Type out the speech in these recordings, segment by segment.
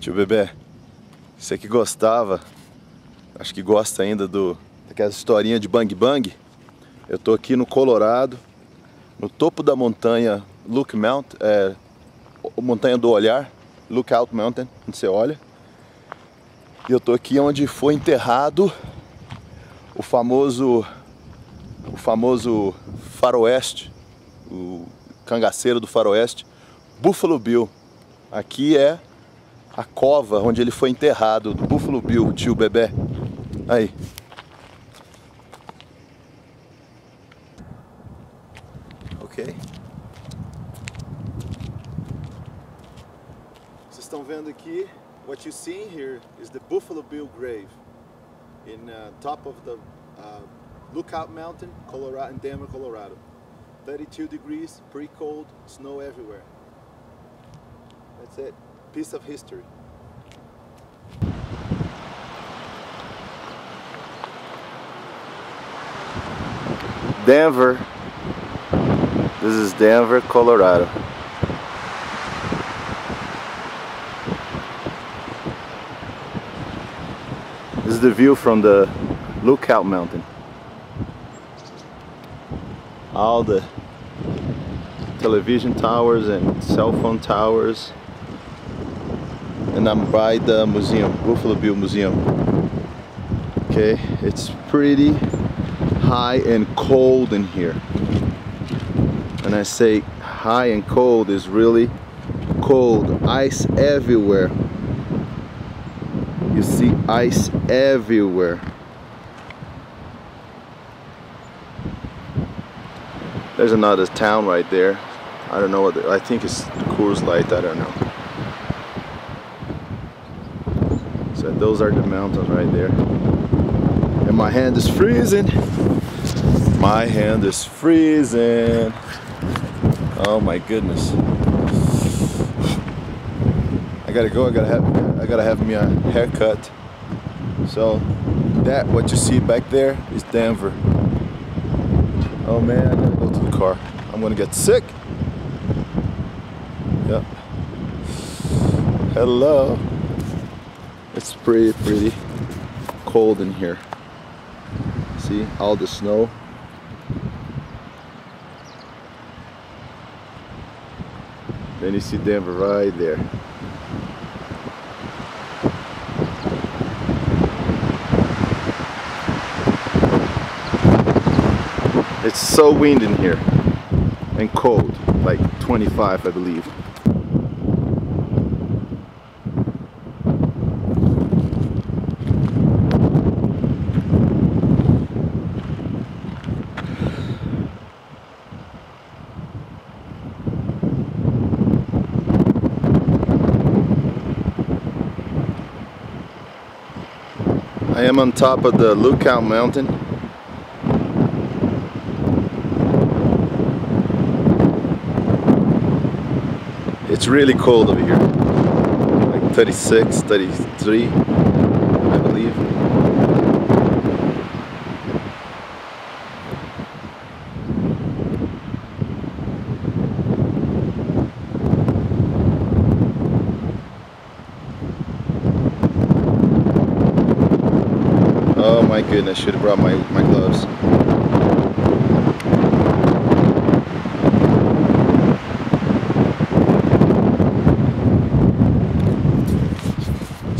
Tio Bebê, você que gostava, acho que gosta ainda daquela historinha de Bang Bang. Eu tô aqui no Colorado, no topo da montanha Montanha do Olhar, Lookout Mountain, onde você olha. E eu tô aqui onde foi enterrado o famoso faroeste, o cangaceiro do faroeste, Buffalo Bill. Aqui é a cova onde ele foi enterrado, do Buffalo Bill, tio Bebê. Aí. Ok. Vocês estão vendo aqui? What you see here is the Buffalo Bill grave in top of the Lookout Mountain, Colorado, in Denver, Colorado. 32 degrees, pretty cold, snow everywhere. That's it. Piece of history. Denver. This is Denver, Colorado. This is the view from the Lookout Mountain. All the television towers and cell phone towers. And I'm by the museum, Buffalo Bill Museum. Okay, it's pretty high and cold in here. And I say high and cold is really cold. Ice everywhere. You see ice everywhere. There's another town right there. I don't know what I think it's Coors Light, I don't know. So those are the mountains right there. And my hand is freezing. My hand is freezing. Oh my goodness. I gotta go, I gotta have me a haircut. So that, what you see back there, is Denver. Oh man, I gotta go to the car. I'm gonna get sick. Yep. Hello. It's pretty cold in here. See all the snow. Then you see Denver right there. It's so windy in here and cold, like 25 I believe. I am on top of the Lookout Mountain. It's really cold over here, like 36, 33, I believe. Oh my goodness, I should have brought my gloves.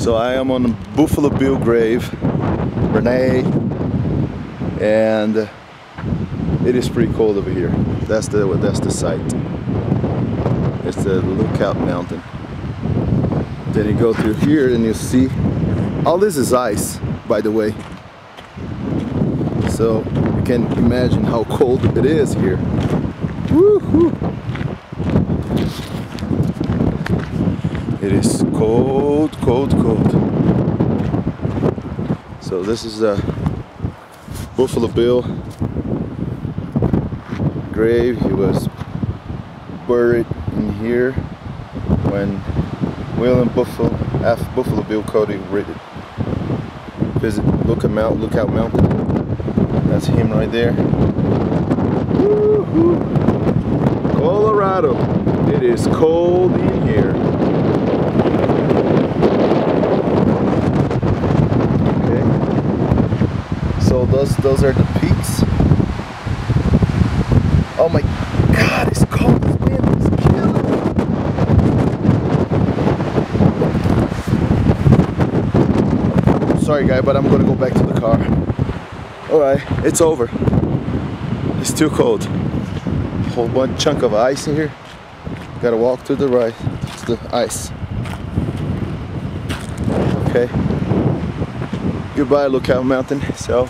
So I am on the Buffalo Bill grave, Renee, and it is pretty cold over here. That's the site. It's the Lookout Mountain. Then you go through here and you see all this is ice, by the way. So you can imagine how cold it is here. Woo-hoo. It is cold, cold, cold. So this is the Buffalo Bill grave. He was buried in here when William Buffalo Bill Cody visit Lookout Mountain. That's him right there. Woo-hoo. Colorado. It is cold in here. So those are the peaks. Oh my God, it's cold. This wind is killing me. Sorry guy, but I'm gonna go back to the car. Alright, it's over. It's too cold. Whole bunch chunk of ice in here. Gotta walk to the right. It's the ice. Okay. Goodbye, Lookout Mountain. So,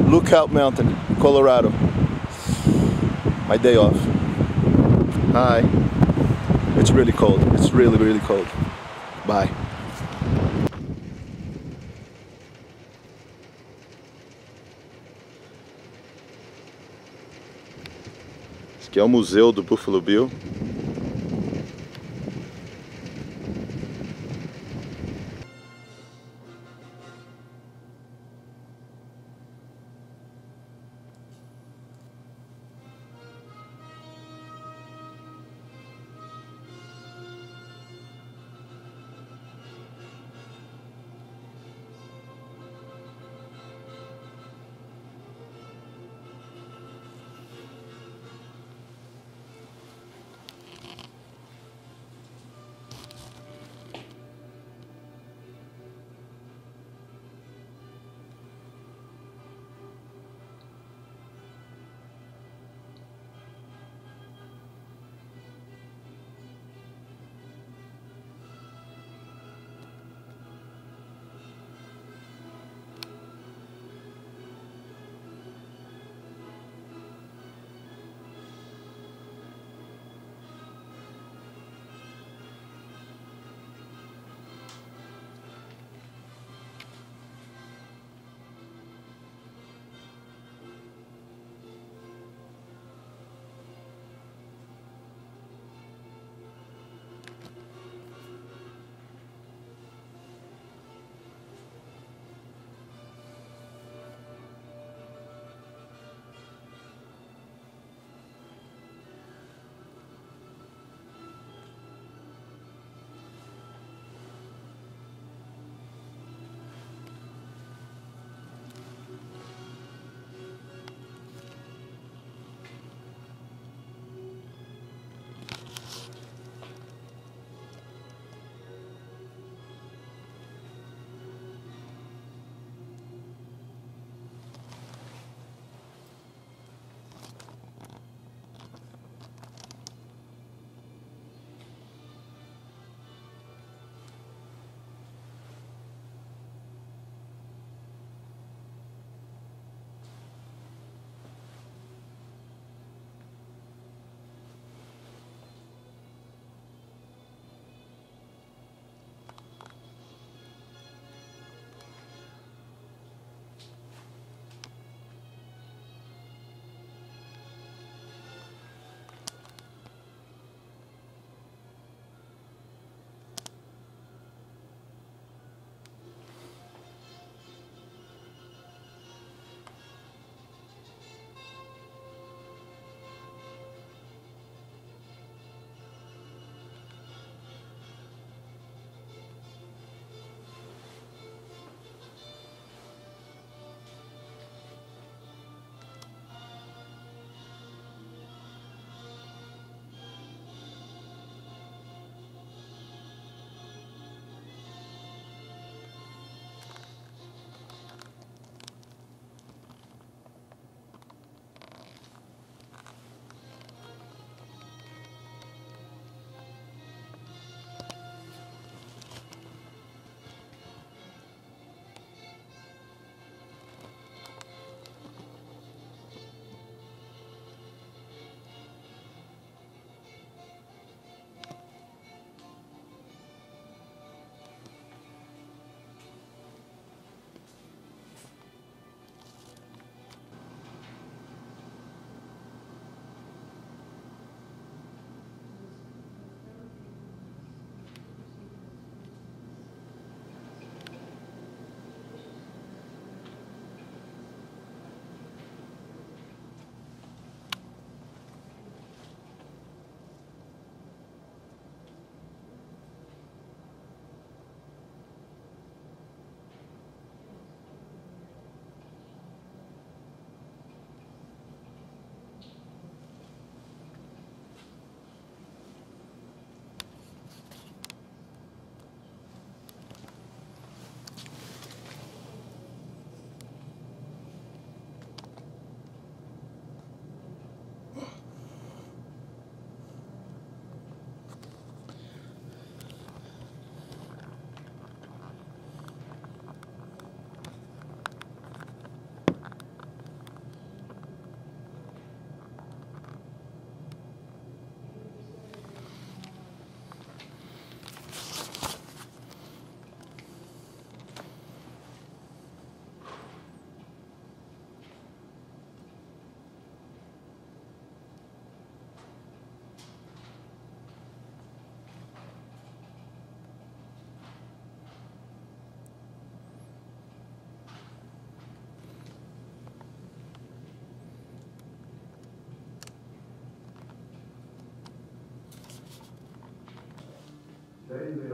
Lookout Mountain, Colorado. My day off. Hi. It's really cold. It's really, really cold. Bye. Esse aqui é o museu do Buffalo Bill.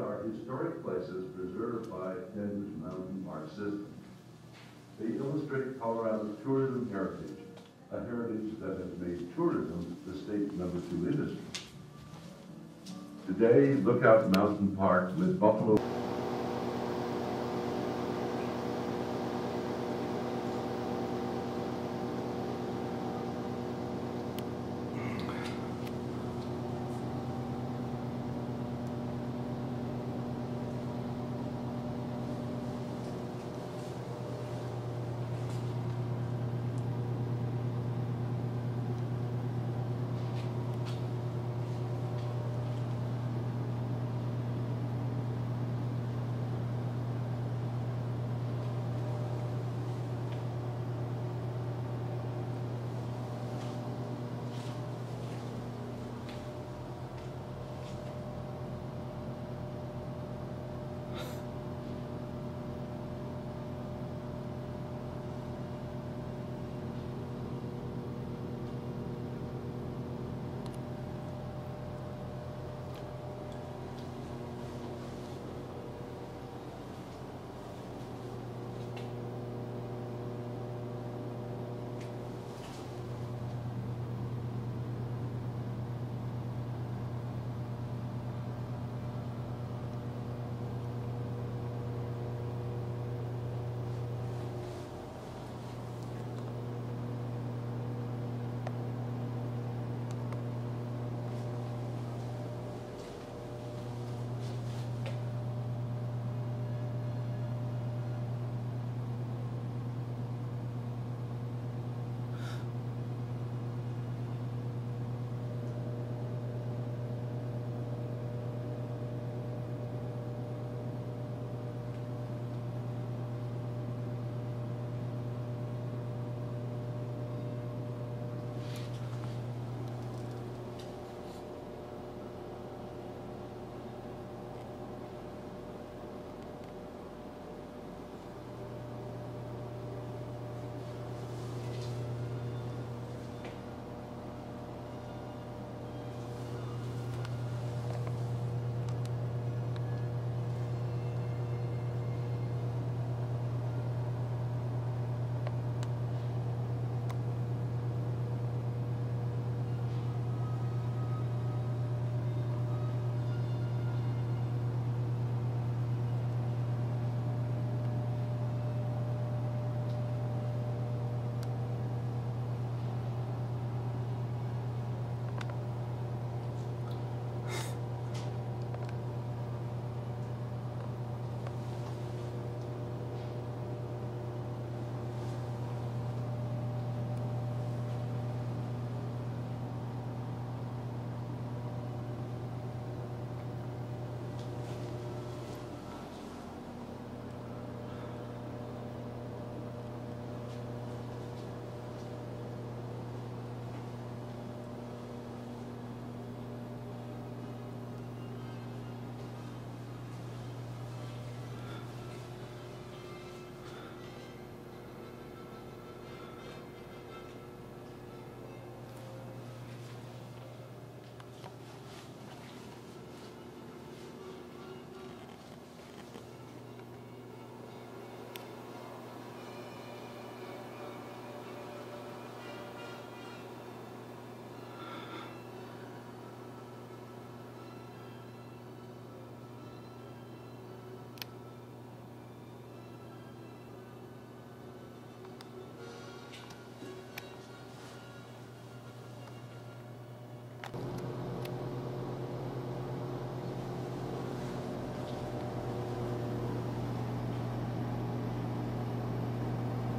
are historic places preserved by Tennant Mountain Park System. They illustrate Colorado's tourism heritage, a heritage that has made tourism the state's #2 industry. Today, Lookout Mountain Park with Buffalo.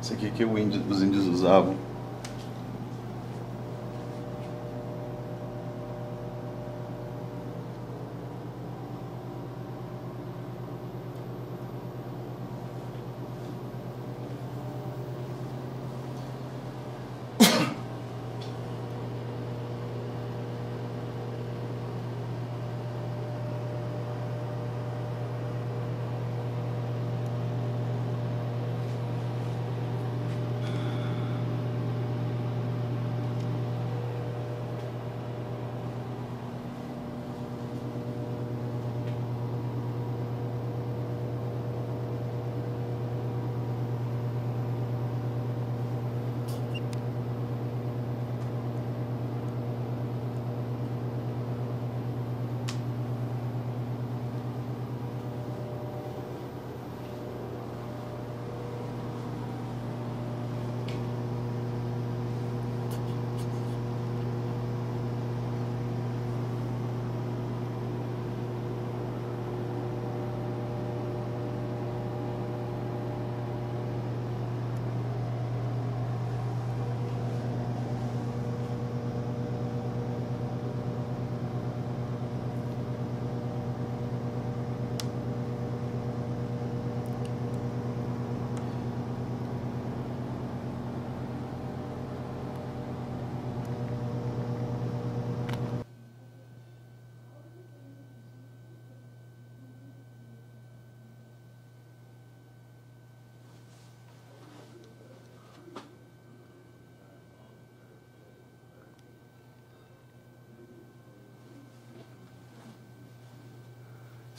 Isso aqui que os índios usavam.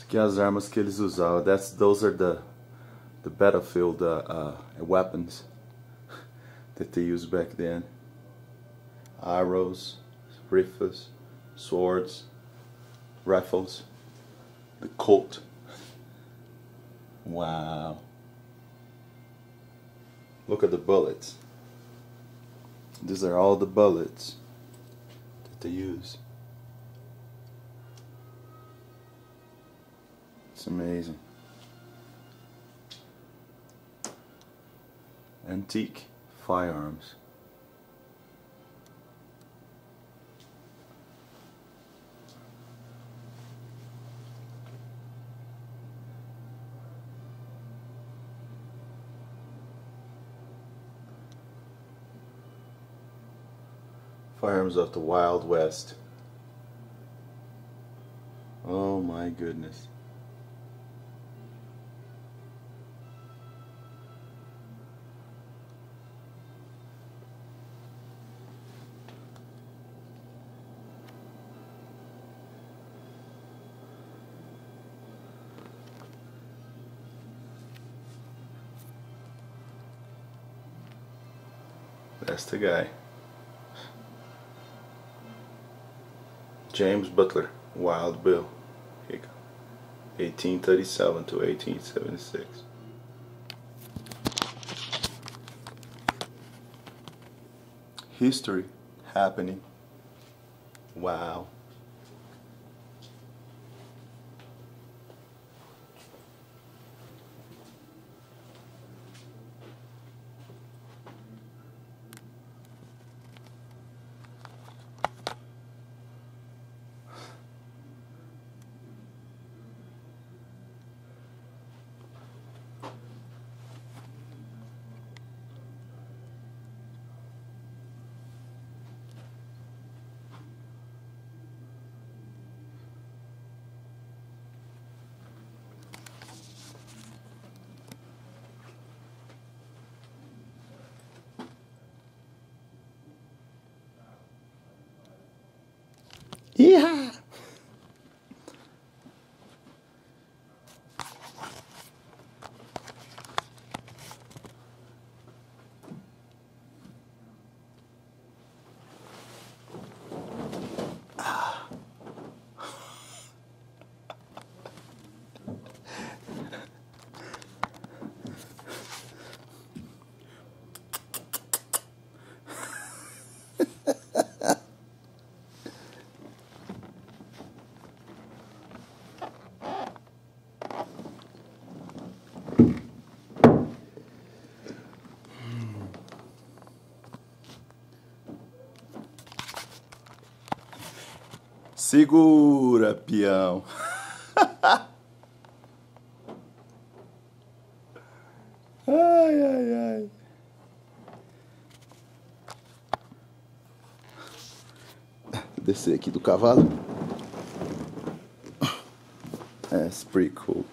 Que as armas que eles usavam. Those are the battlefield weapons that they used back then. Arrows, rifles, swords, rifles, the Colt. Wow. Look at the bullets. These are all the bullets that they use. It's amazing. Antique firearms. Firearms of the Wild West. Oh my goodness. That's the guy. James Butler, Wild Bill. Here you go. 1837 to 1876. History happening. Wow. Yeah. Segura, peão. Ai, ai, ai. Descer aqui do cavalo. That's pretty cool.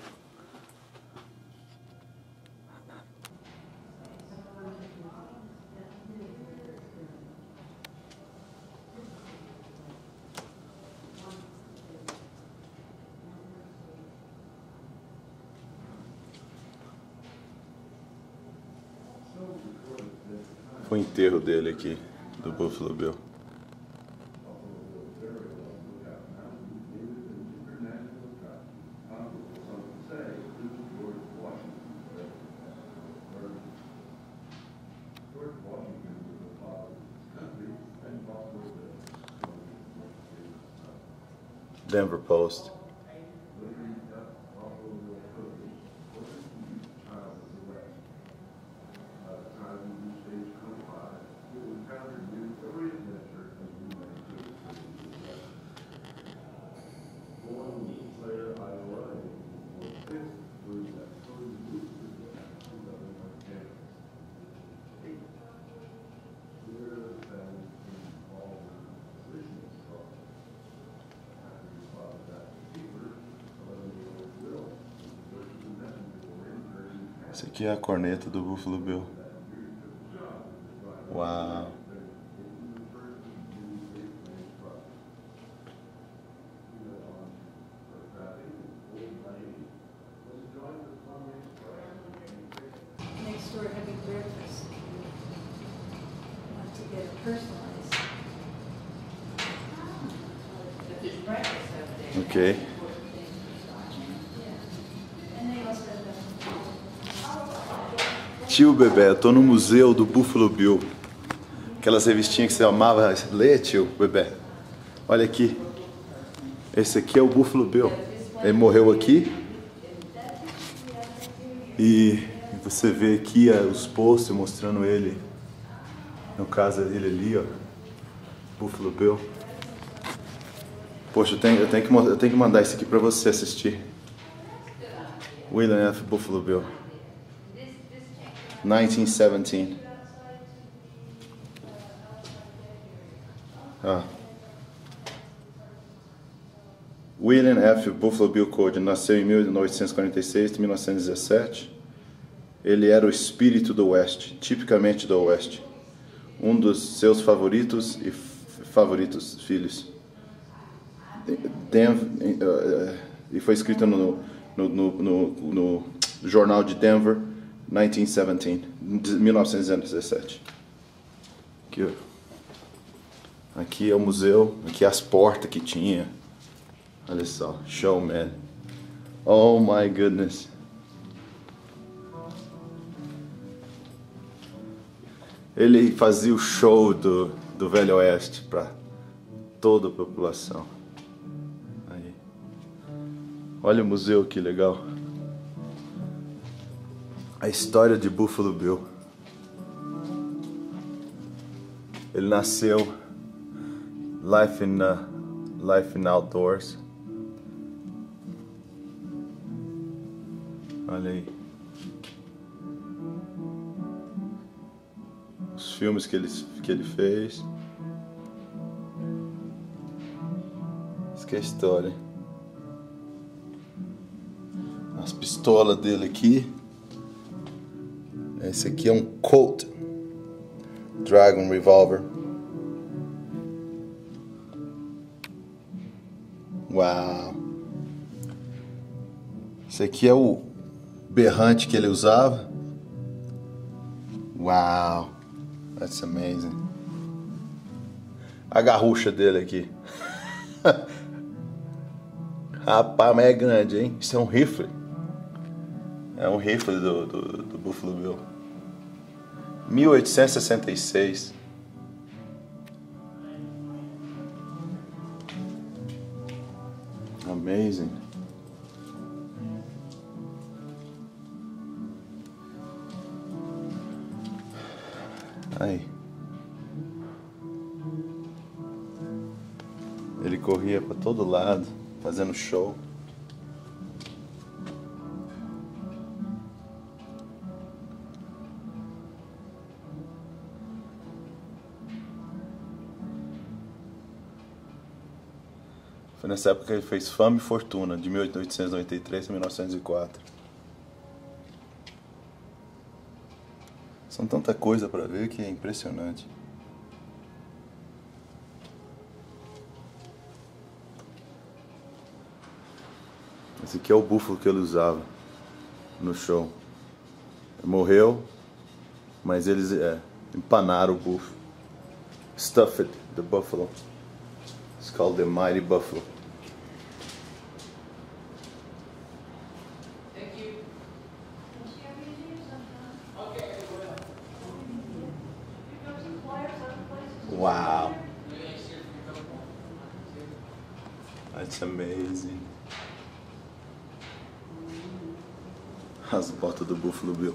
Foi o enterro dele aqui, do Buffalo Bill. Denver Post. Esse aqui é a corneta do Buffalo Bill. Uau! Ok. Tio Bebê, eu tô no museu do Buffalo Bill. Aquelas revistinhas que você amava ler, tio Bebê. Olha aqui. Esse aqui é o Buffalo Bill. Ele morreu aqui. E você vê aqui os posts mostrando ele. No caso dele ali, ó. Buffalo Bill. Poxa, eu tenho que mandar isso aqui pra você assistir. William F. Buffalo Bill. 1917. Ah. William F. Buffalo Bill Cody nasceu em 1846 e 1917. Ele era o espírito do Oeste, tipicamente do Oeste. Um dos seus favoritos filhos. E foi escrito no jornal de Denver, 1917. Aqui, ó. Aqui é o museu, aqui as portas que tinha. Olha só, showman. Oh my goodness. Ele fazia o show do Velho Oeste para toda a população. Aí. Olha o museu, que legal. A história de Buffalo Bill. Ele nasceu Life in Outdoors. Olha aí. Os filmes que ele fez. Isso que é a história. As pistolas dele aqui. Esse aqui é um Colt Dragon Revolver. Uau! Esse aqui é o berrante que ele usava. Uau! That's amazing. A garrucha dele aqui. Rapaz, mas é grande, hein? Isso é um rifle. É um rifle do Buffalo Bill. 1866. Amazing. Aí. Ele corria para todo lado, fazendo show. Foi nessa época que ele fez Fama e Fortuna, de 1893 a 1904. São tanta coisa para ver que é impressionante. Esse aqui é o búfalo que ele usava no show. Ele morreu, mas eles empanaram o búfalo. Stuffed the buffalo. It's called the Mighty Buffalo. Wow. That's amazing. As botas do Buffalo Bill.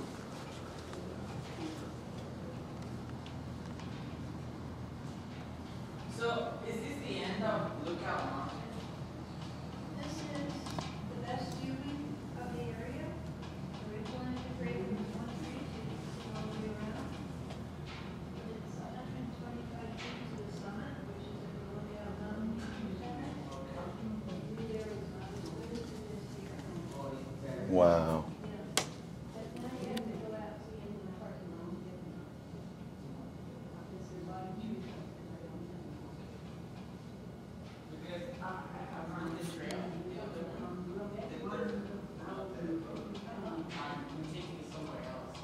So, is this the end of Lookout Mountain? This is the best viewing of the area. Originally integrated with one tree to all the way around. It's 125 feet to the summit, which is at the Lookout Mountain Center. The view there is not as good as it is here. Wow. But now you have to go out to the end of the parking lot and get them. There's a lot of trees up there. Because I'm on this trail. The other one, I'm taking it somewhere else.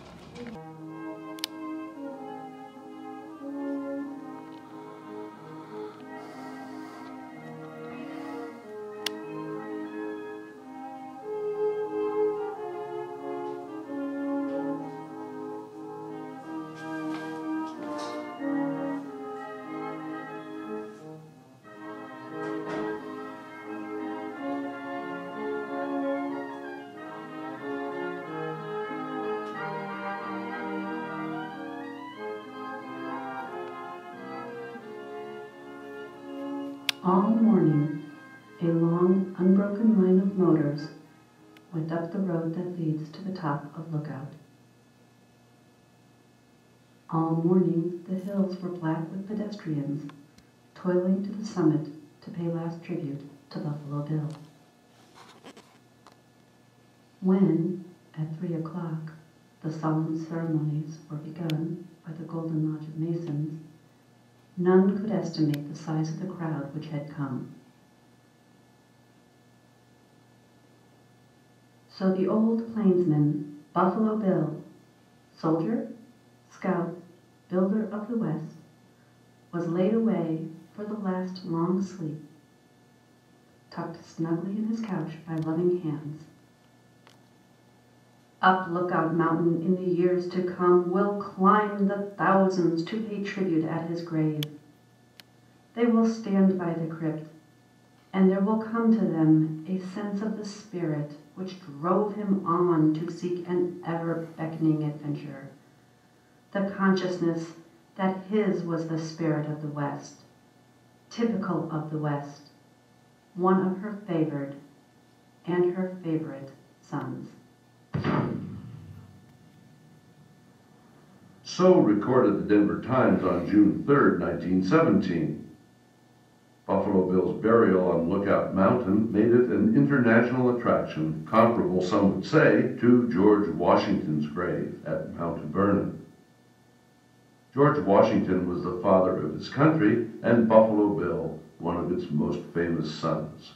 All morning, a long, unbroken line of motors went up the road that leads to the top of Lookout. All morning, the hills were black with pedestrians, toiling to the summit to pay last tribute to Buffalo Bill. When, at 3 o'clock, the solemn ceremonies were begun by the Golden Lodge of Masons, none could estimate the size of the crowd which had come. So the old plainsman, Buffalo Bill, soldier, scout, builder of the West, was laid away for the last long sleep, tucked snugly in his couch by loving hands. Up Lookout Mountain in the years to come will climb the thousands to pay tribute at his grave. They will stand by the crypt, and there will come to them a sense of the spirit which drove him on to seek an ever-beckoning adventure, the consciousness that his was the spirit of the West, typical of the West, one of her favored and her favorite sons. So recorded the Denver Times on June 3, 1917. Buffalo Bill's burial on Lookout Mountain made it an international attraction, comparable, some would say, to George Washington's grave at Mount Vernon. George Washington was the father of his country, and Buffalo Bill, one of its most famous sons.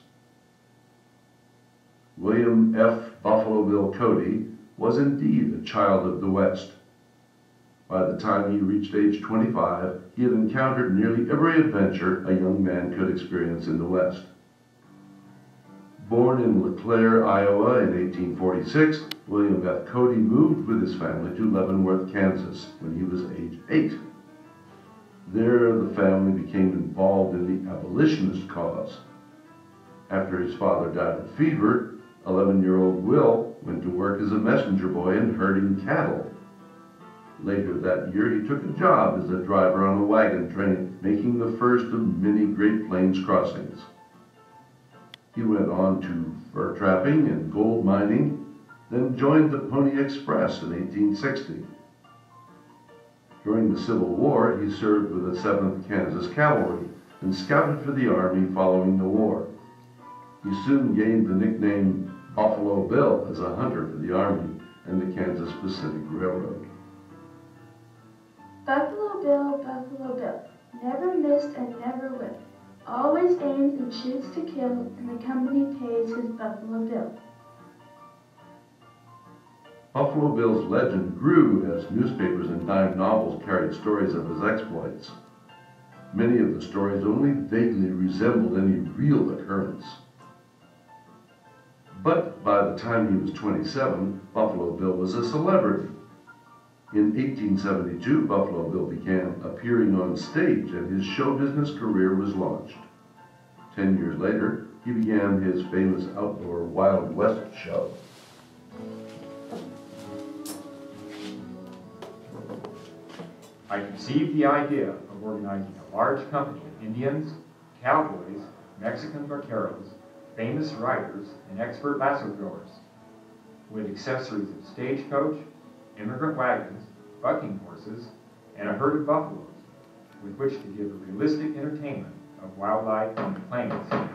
William F. Buffalo Bill Cody was indeed a child of the West. By the time he reached age 25, he had encountered nearly every adventure a young man could experience in the West. Born in LeClaire, Iowa in 1846, William F. Cody moved with his family to Leavenworth, Kansas when he was age 8. There, the family became involved in the abolitionist cause. After his father died of fever, 11-year-old Will went to work as a messenger boy and herding cattle. Later that year, he took a job as a driver on a wagon train, making the first of many Great Plains crossings. He went on to fur trapping and gold mining, then joined the Pony Express in 1860. During the Civil War, he served with the 7th Kansas Cavalry and scouted for the Army following the war. He soon gained the nickname Buffalo Bill as a hunter for the Army and the Kansas Pacific Railroad. Buffalo Bill, never missed and never will. Always aims and shoots to kill, and the company pays his Buffalo Bill. Buffalo Bill's legend grew as newspapers and dime novels carried stories of his exploits. Many of the stories only vaguely resembled any real occurrence. But by the time he was 27, Buffalo Bill was a celebrity. In 1872, Buffalo Bill began appearing on stage and his show business career was launched. 10 years later, he began his famous outdoor Wild West show. I conceived the idea of organizing a large company of Indians, cowboys, Mexican vaqueros, famous riders, and expert lasso throwers, with accessories of stagecoach, immigrant wagons, bucking horses, and a herd of buffaloes, with which to give a realistic entertainment of wildlife on the plains.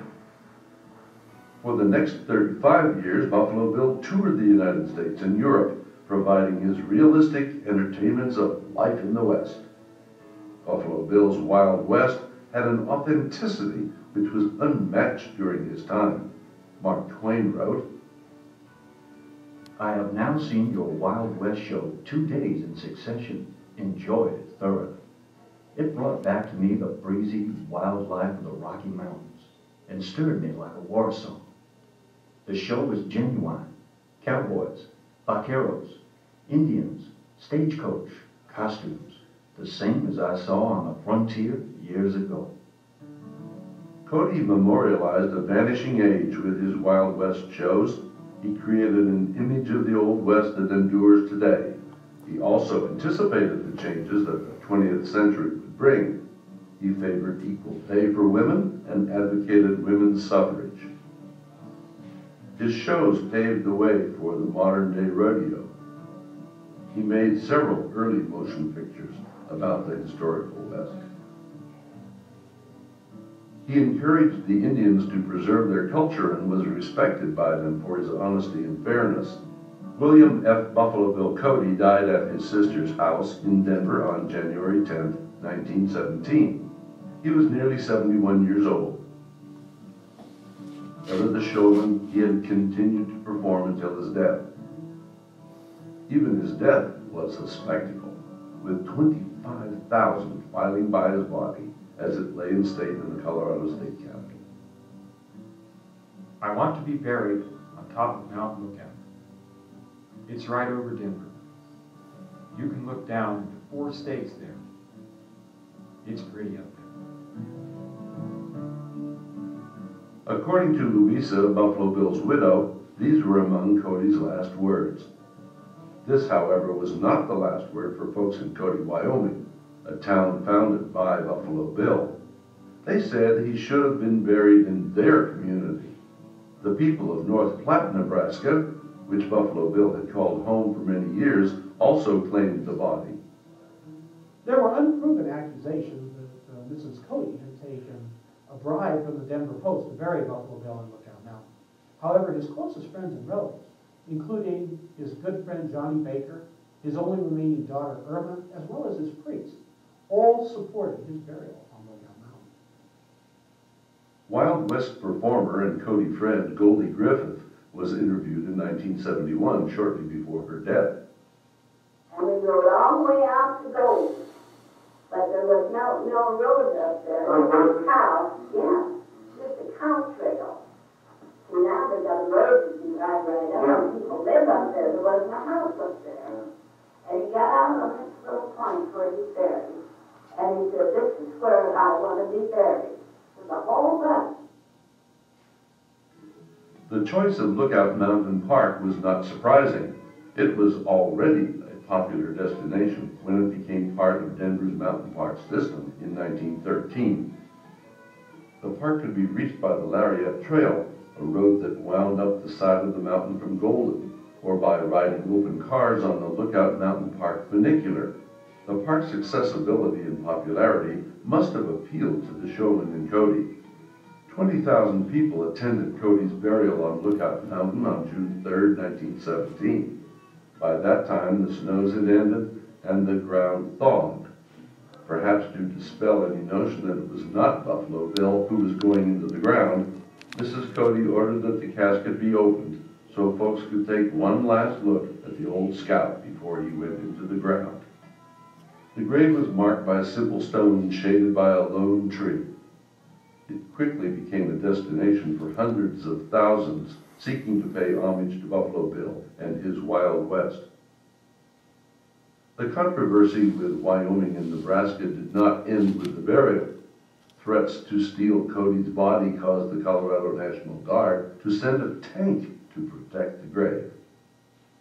For the next 35 years, Buffalo Bill toured the United States and Europe, providing his realistic entertainments of life in the West. Buffalo Bill's Wild West had an authenticity which was unmatched during his time. Mark Twain wrote, I have now seen your Wild West show 2 days in succession. Enjoyed it thoroughly. It brought back to me the breezy wild life of the Rocky Mountains and stirred me like a war song. The show was genuine. Cowboys, vaqueros, Indians, stagecoach, costumes, the same as I saw on the frontier years ago. Cody memorialized a vanishing age with his Wild West shows. He created an image of the Old West that endures today. He also anticipated the changes that the 20th century would bring. He favored equal pay for women and advocated women's suffrage. His shows paved the way for the modern-day rodeo. He made several early motion pictures about the historical West. He encouraged the Indians to preserve their culture and was respected by them for his honesty and fairness. William F. Buffalo Bill Cody died at his sister's house in Denver on January 10, 1917. He was nearly 71 years old. Ever the showman, he had continued to perform until his death. Even his death was a spectacle, with 25,000 filing by his body as it lay in state in the Colorado State Capitol. I want to be buried on top of Mount Lookout. It's right over Denver. You can look down into 4 states there. It's pretty up there. According to Louisa, Buffalo Bill's widow, these were among Cody's last words. This, however, was not the last word for folks in Cody, Wyoming, a town founded by Buffalo Bill. They said he should have been buried in their community. The people of North Platte, Nebraska, which Buffalo Bill had called home for many years, also claimed the body. There were unproven accusations that Mrs. Cody had taken a bribe from the Denver Post to bury Buffalo Bill on Lookout Mountain. However, his closest friends and relatives, including his good friend Johnny Baker, his only remaining daughter Irma, as well as his priest, all supported his burial on Lookout Mountain. Wild West performer and Cody friend Goldie Griffith was interviewed in 1971, shortly before her death. And we drove a long way out to Golden, but there was no road up there. There was cow, just a cow trail. And now they've got a road that you drive right up, and people live up there. There wasn't a house up there. And he got out on this little point where he's buried, and he said, "This is where I want to be buried." With the whole bunch. The choice of Lookout Mountain Park was not surprising. It was already a popular destination when it became part of Denver's mountain park system in 1913. The park could be reached by the Lariat Trail, a road that wound up the side of the mountain from Golden, or by riding open cars on the Lookout Mountain Park funicular. The park's accessibility and popularity must have appealed to the showman in Cody. 20,000 people attended Cody's burial on Lookout Mountain on June 3, 1917. By that time, the snows had ended and the ground thawed. Perhaps to dispel any notion that it was not Buffalo Bill who was going into the ground, Mrs. Cody ordered that the casket be opened so folks could take one last look at the old scout before he went into the ground. The grave was marked by a simple stone shaded by a lone tree. It quickly became a destination for hundreds of thousands seeking to pay homage to Buffalo Bill and his Wild West. The controversy with Wyoming and Nebraska did not end with the burial. Threats to steal Cody's body caused the Colorado National Guard to send a tank to protect the grave.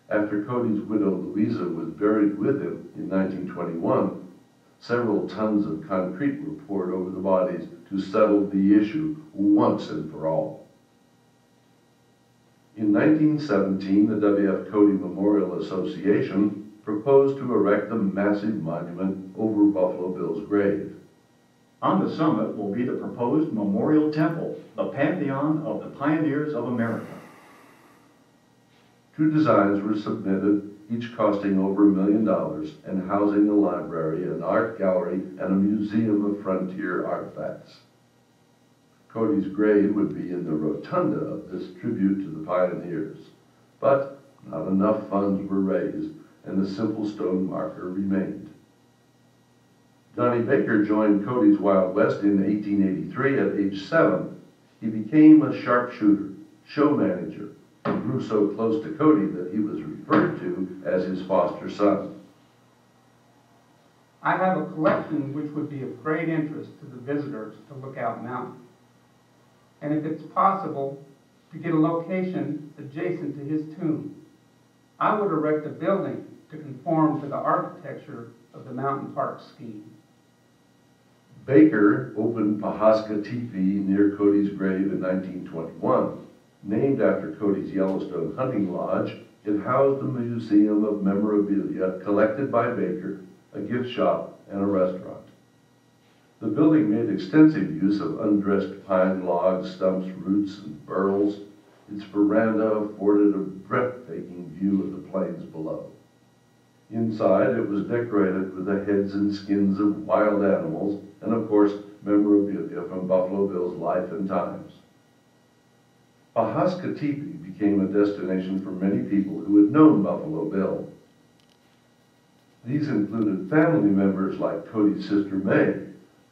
After Cody's widow Louisa was buried with him in 1921, several tons of concrete were poured over the bodies to settle the issue once and for all. In 1917, the W.F. Cody Memorial Association proposed to erect a massive monument over Buffalo Bill's grave. On the summit will be the proposed Memorial Temple, the pantheon of the pioneers of America. 2 designs were submitted, each costing over $1 million and housing a library, an art gallery, and a museum of frontier artifacts. Cody's grave would be in the rotunda of this tribute to the pioneers, but not enough funds were raised, and the simple stone marker remained. Johnny Baker joined Cody's Wild West in 1883 at age 7. He became a sharpshooter, show manager, and grew so close to Cody that he was referred to as his foster son. I have a collection which would be of great interest to the visitors to Lookout Mountain. And if it's possible to get a location adjacent to his tomb, I would erect a building to conform to the architecture of the mountain park scheme. Baker opened Pawhuska Teepee near Cody's grave in 1921. Named after Cody's Yellowstone hunting lodge, it housed a museum of memorabilia collected by Baker, a gift shop, and a restaurant. The building made extensive use of undressed pine logs, stumps, roots, and burls. Its veranda afforded a breathtaking view of the plains below. Inside, it was decorated with the heads and skins of wild animals, and of course, memorabilia from Buffalo Bill's life and times. Pawhuska Teepee became a destination for many people who had known Buffalo Bill. These included family members like Cody's sister May,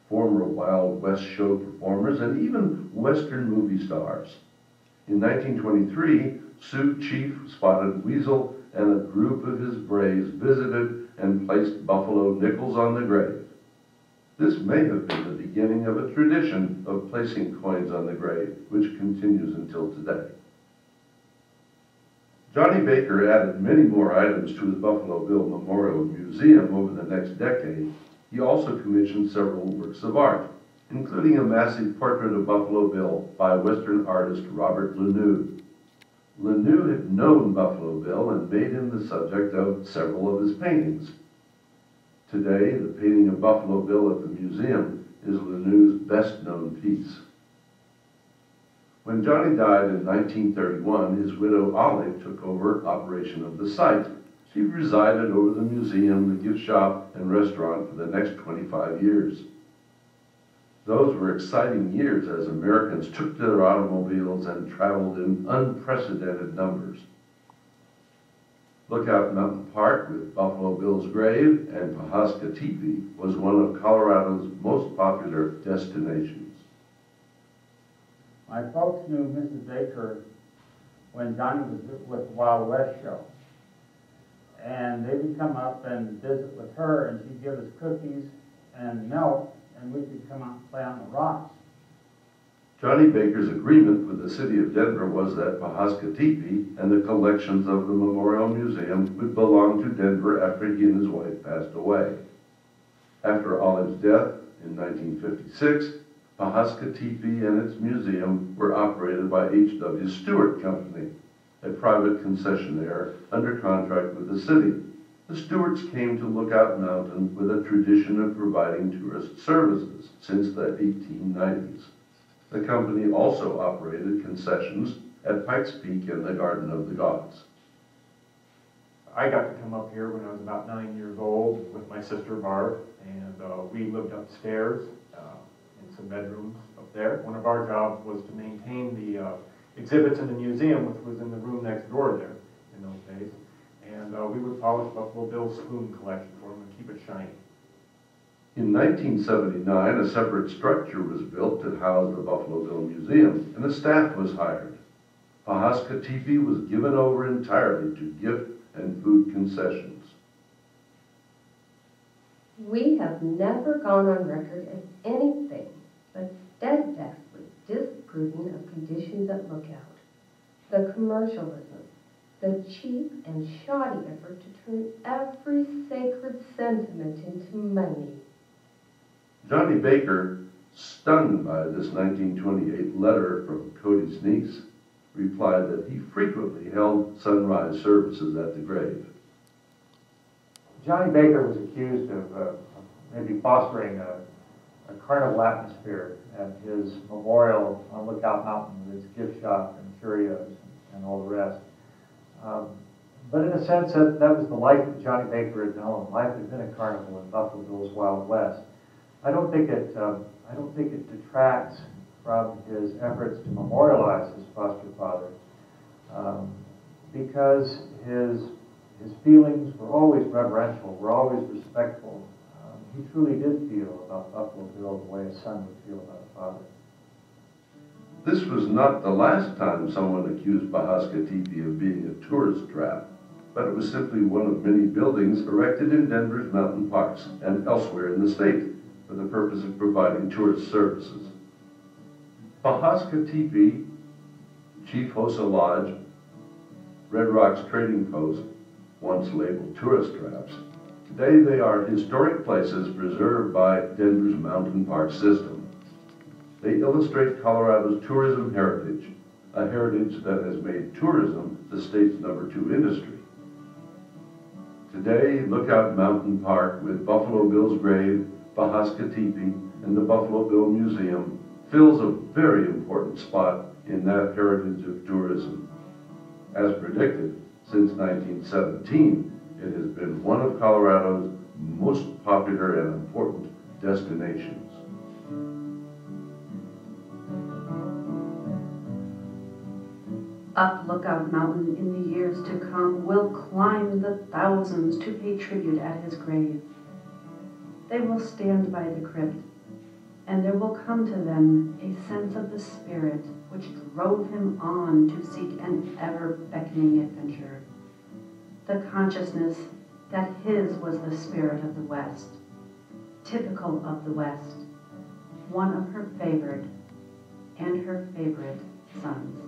former Wild West show performers, and even Western movie stars. In 1923, Sioux Chief Spotted Weasel and a group of his braves visited and placed buffalo nickels on the grave. This may have been the beginning of a tradition of placing coins on the grave, which continues until today. Johnny Baker added many more items to his Buffalo Bill Memorial Museum over the next decade. He also commissioned several works of art, including a massive portrait of Buffalo Bill by Western artist Robert Laneau. Laneau had known Buffalo Bill and made him the subject of several of his paintings. Today, the painting of Buffalo Bill at the museum is Laneau's best-known piece. When Johnny died in 1931, his widow Olive took over operation of the site. She resided over the museum, the gift shop, and restaurant for the next 25 years. Those were exciting years as Americans took to their automobiles and traveled in unprecedented numbers. Lookout Mountain Park with Buffalo Bill's grave and Pawhuska Teepee was one of Colorado's most popular destinations. My folks knew Mrs. Baker when Johnny was with the Wild West show. And they would come up and visit with her, and she'd give us cookies and milk, and we could come out and play on the rocks. Johnny Baker's agreement with the city of Denver was that Pawhuska Teepee and the collections of the Memorial Museum would belong to Denver after he and his wife passed away. After Olive's death in 1956, Pawhuska Teepee and its museum were operated by H.W. Stewart Company, a private concessionaire under contract with the city. The Stewarts came to Lookout Mountain with a tradition of providing tourist services since the 1890s. The company also operated concessions at Pikes Peak and the Garden of the Gods. I got to come up here when I was about 9 years old with my sister Barb, and we lived upstairs in some bedrooms up there. One of our jobs was to maintain the exhibits in the museum, which was in the room next door there in those days. And we would polish Buffalo Bill's spoon collection for him and keep it shiny. In 1979, a separate structure was built to house the Buffalo Bill Museum, and a staff was hired. Pawhuska Teepee was given over entirely to gift and food concessions. We have never gone on record as anything but steadfastly disapproving of conditions at Lookout, the commercialism, the cheap and shoddy effort to turn every sacred sentiment into money. Johnny Baker, stung by this 1928 letter from Cody's niece, replied that he frequently held sunrise services at the grave. Johnny Baker was accused of maybe fostering a carnival atmosphere at his memorial on Lookout Mountain with its gift shop and curios and all the rest. But in a sense, that was the life that Johnny Baker had known. Life had been a carnival in Buffalo Bill's Wild West. I don't think it detracts from his efforts to memorialize his foster father, because his feelings were always reverential, were always respectful. He truly did feel about Buffalo Bill the way a son would feel about a father. This was not the last time someone accused Pawhuska Teepee of being a tourist trap, but it was simply one of many buildings erected in Denver's mountain parks and elsewhere in the state for the purpose of providing tourist services. Pawhuska Teepee, Chief Hosa Lodge, Red Rocks Trading Post, once labeled tourist traps, Today they are historic places preserved by Denver's mountain park system. They illustrate Colorado's tourism heritage, a heritage that has made tourism the state's #2 industry. Today, Lookout Mountain Park with Buffalo Bill's grave, Pahasca Teepee, and the Buffalo Bill Museum fills a very important spot in that heritage of tourism. As predicted, since 1917, it has been one of Colorado's most popular and important destinations. Up Lookout Mountain in the years to come will climb the thousands to pay tribute at his grave. They will stand by the crypt, and there will come to them a sense of the spirit which drove him on to seek an ever-beckoning adventure. The consciousness that his was the spirit of the West, typical of the West, one of her favored and her favorite sons.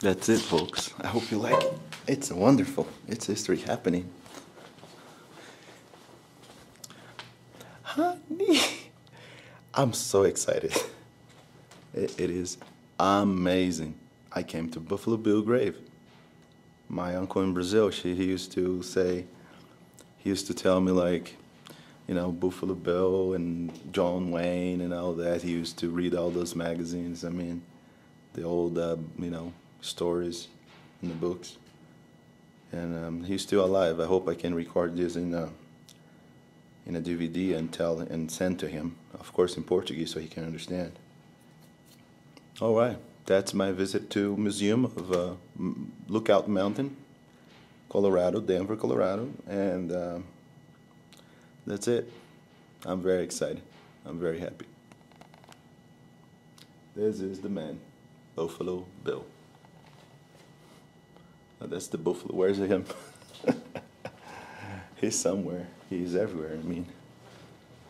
That's it, folks. I hope you like it. It's wonderful. It's history happening. Honey, I'm so excited. It is amazing. I came to Buffalo Bill grave. My uncle in Brazil, he used to tell me, like, you know, Buffalo Bill and John Wayne and all that. He used to read all those magazines. I mean, the old, you know, stories in the books. And he's still alive. I hope I can record this in a DVD and send to him, of course in Portuguese, so he can understand. All right, that's my visit to Museum of Lookout Mountain, Colorado, Denver, Colorado, and that's it. I'm very excited. I'm very happy. This is the man, Buffalo Bill. Oh, that's the buffalo. Where's him? He's somewhere. He's everywhere. I mean,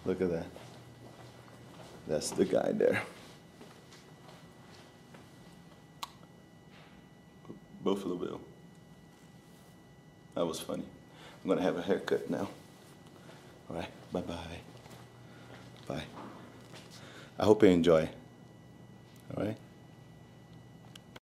look at that. That's the guy there. Buffalo Bill. That was funny. I'm gonna have a haircut now. All right. Bye-bye. Bye. I hope you enjoy. All right.